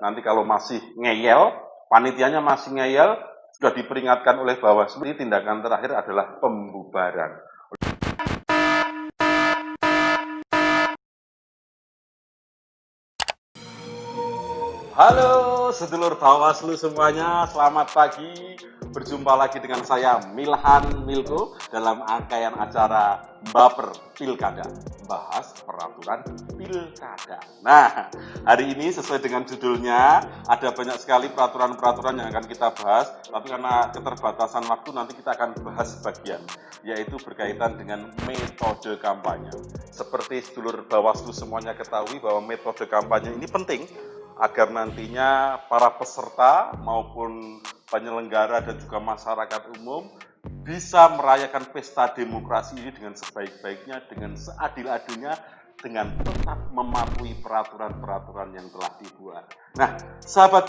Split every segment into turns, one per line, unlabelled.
nanti kalau masih ngeyel, panitianya masih ngeyel, sudah diperingatkan oleh Bawaslu, tindakan terakhir adalah pembubaran. Halo sedulur Bawaslu semuanya, selamat pagi. Berjumpa lagi dengan saya Milhan Milko dalam rangkaian acara Baper Pilkada, bahas peraturan pilkada. Nah, hari ini sesuai dengan judulnya, ada banyak sekali peraturan-peraturan yang akan kita bahas, tapi karena keterbatasan waktu nanti kita akan bahas sebagian, yaitu berkaitan dengan metode kampanye. Seperti sedulur Bawaslu semuanya ketahui bahwa metode kampanye ini penting agar nantinya para peserta maupun penyelenggara dan juga masyarakat umum bisa merayakan pesta demokrasi ini dengan sebaik-baiknya, dengan seadil-adilnya, dengan tetap mematuhi peraturan-peraturan yang telah dibuat. Nah, sahabat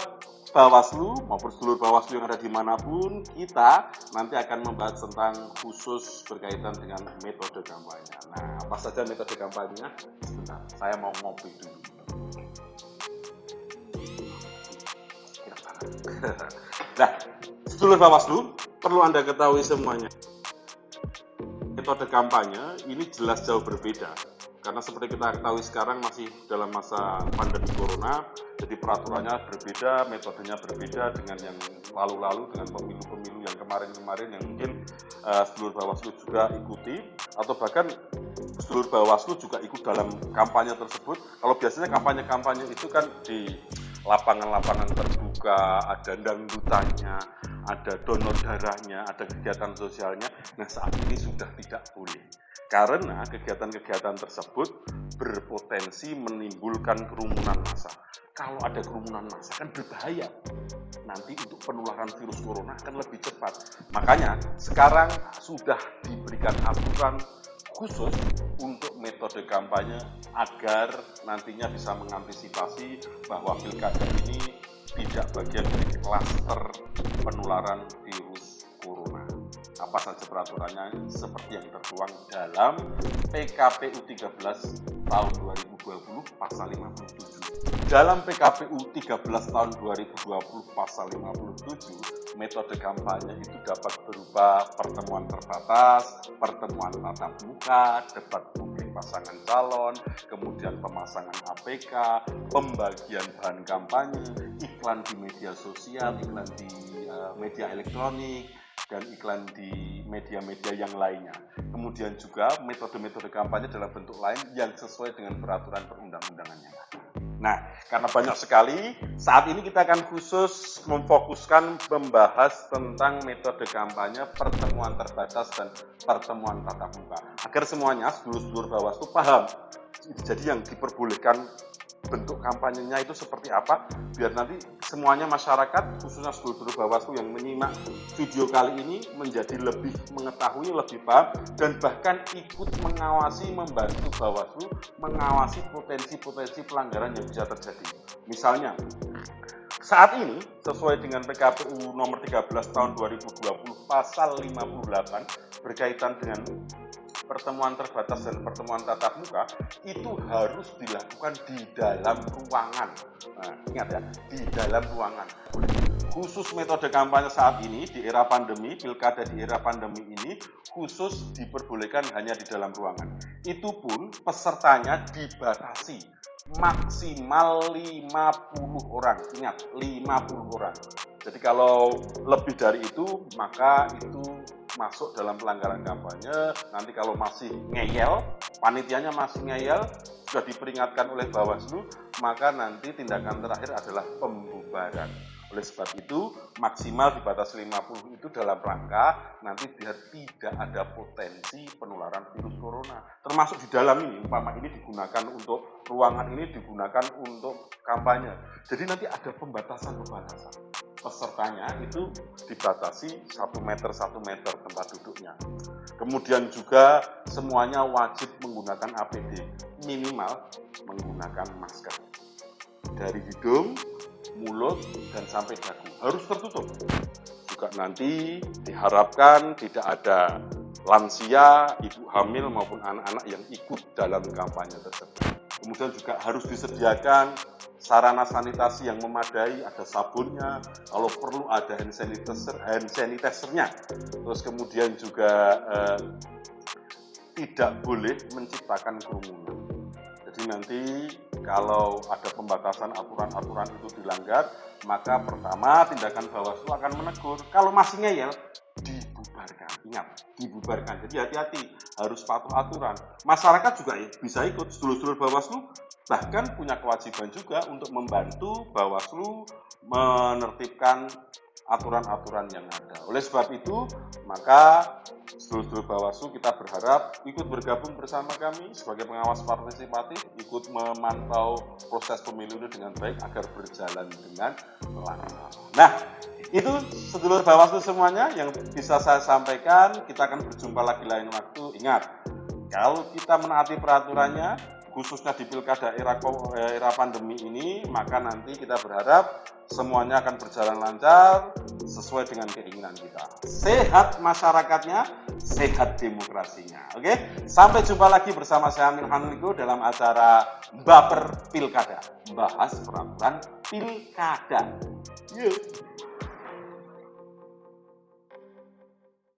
Bawaslu maupun seluruh Bawaslu yang ada dimanapun, kita nanti akan membahas tentang khusus berkaitan dengan metode kampanye. Nah, apa saja metode kampanyenya? Sebentar, saya mau ngopi dulu. Nah, sedulur Bawaslu, perlu Anda ketahui semuanya, metode kampanye ini jelas jauh berbeda. Karena seperti kita ketahui sekarang masih dalam masa pandemi corona, jadi peraturannya berbeda, metodenya berbeda dengan yang lalu-lalu, dengan pemilu-pemilu yang kemarin-kemarin yang mungkin sedulur Bawaslu juga ikuti, atau bahkan sedulur Bawaslu juga ikut dalam kampanye tersebut. Kalau biasanya kampanye-kampanye itu kan di lapangan-lapangan terbuka, ada dangdutannya, ada donor darahnya, ada kegiatan sosialnya. Nah, saat ini sudah tidak boleh. Karena kegiatan-kegiatan tersebut berpotensi menimbulkan kerumunan massa. Kalau ada kerumunan massa kan berbahaya. Nanti untuk penularan virus corona akan lebih cepat. Makanya sekarang sudah diberikan aturan khusus untuk metode kampanye agar nantinya bisa mengantisipasi bahwa pilkada ini tidak bagian dari klaster penularan virus corona. Apa saja peraturannya seperti yang tertuang dalam PKPU 13 tahun 2020 pasal 57. Dalam PKPU 13 tahun 2020 pasal 57, metode kampanye itu dapat berupa pertemuan terbatas, pertemuan tatap muka, debat publik pasangan calon, kemudian pemasangan APK, pembagian bahan kampanye, iklan di media sosial, iklan di media elektronik, dan iklan di media-media yang lainnya. Kemudian juga metode-metode kampanye dalam bentuk lain yang sesuai dengan peraturan perundang-undangan yang ada. Nah, karena banyak sekali, saat ini kita akan khusus memfokuskan membahas tentang metode kampanye, pertemuan terbatas, dan pertemuan tatap muka. Agar semuanya, sedulur-sedulur Bawaslu paham. Jadi yang diperbolehkan bentuk kampanyenya itu seperti apa, biar nanti semuanya masyarakat, khususnya seluruh Bawaslu yang menyimak video kali ini menjadi lebih mengetahui, lebih paham, dan bahkan ikut mengawasi, membantu Bawaslu mengawasi potensi-potensi pelanggaran yang bisa terjadi. Misalnya, saat ini sesuai dengan PKPU nomor 13 tahun 2020 pasal 58 berkaitan dengan pertemuan terbatas dan pertemuan tatap muka itu harus dilakukan di dalam ruangan. Nah, ingat ya, di dalam ruangan. Khusus metode kampanye saat ini di era pandemi, pilkada di era pandemi ini khusus diperbolehkan hanya di dalam ruangan. Itu pun pesertanya dibatasi maksimal 50 orang. Ingat, 50 orang. Jadi kalau lebih dari itu, maka itu masuk dalam pelanggaran kampanye. Nanti kalau masih ngeyel, panitianya masih ngeyel, sudah diperingatkan oleh Bawaslu, maka nanti tindakan terakhir adalah pembubaran. Oleh sebab itu, maksimal dibatasi 50 itu dalam rangka nanti biar tidak ada potensi penularan virus corona. Termasuk di dalam ini, umpama ini digunakan untuk ruangan ini digunakan untuk kampanye. Jadi nanti ada pembatasan-pembatasan. Pesertanya itu dibatasi 1 meter tempat duduknya. Kemudian juga semuanya wajib menggunakan APD, minimal menggunakan masker. Dari hidung, mulut, dan sampai dagu harus tertutup. Juga nanti diharapkan tidak ada lansia, ibu hamil maupun anak-anak yang ikut dalam kampanye tersebut. Kemudian juga harus disediakan sarana sanitasi yang memadai, ada sabunnya, kalau perlu ada hand sanitizer-nya. Terus kemudian juga tidak boleh menciptakan kerumunan. Jadi nanti kalau ada pembatasan aturan-aturan itu dilanggar, maka pertama tindakan Bawaslu akan menegur. Kalau masih ngeyel, dibubarkan. Ingat, dibubarkan. Jadi hati-hati, harus patuh aturan. Masyarakat juga bisa ikut, sedulur-sedulur Bawaslu bahkan punya kewajiban juga untuk membantu Bawaslu menertibkan aturan-aturan yang ada. Oleh sebab itu, maka sedulur-sedulur Bawaslu kita berharap ikut bergabung bersama kami sebagai pengawas partisipatif, ikut memantau proses pemilu ini dengan baik agar berjalan dengan lancar. Nah, itu sedulur Bawaslu semuanya yang bisa saya sampaikan. Kita akan berjumpa lagi lain waktu. Ingat, kalau kita menaati peraturannya, khususnya di pilkada era pandemi ini, maka nanti kita berharap semuanya akan berjalan lancar sesuai dengan keinginan kita. Sehat masyarakatnya, sehat demokrasinya. Oke, sampai jumpa lagi bersama saya Amir Hanuliko dalam acara Baper Pilkada, bahas peraturan pilkada. Yuk.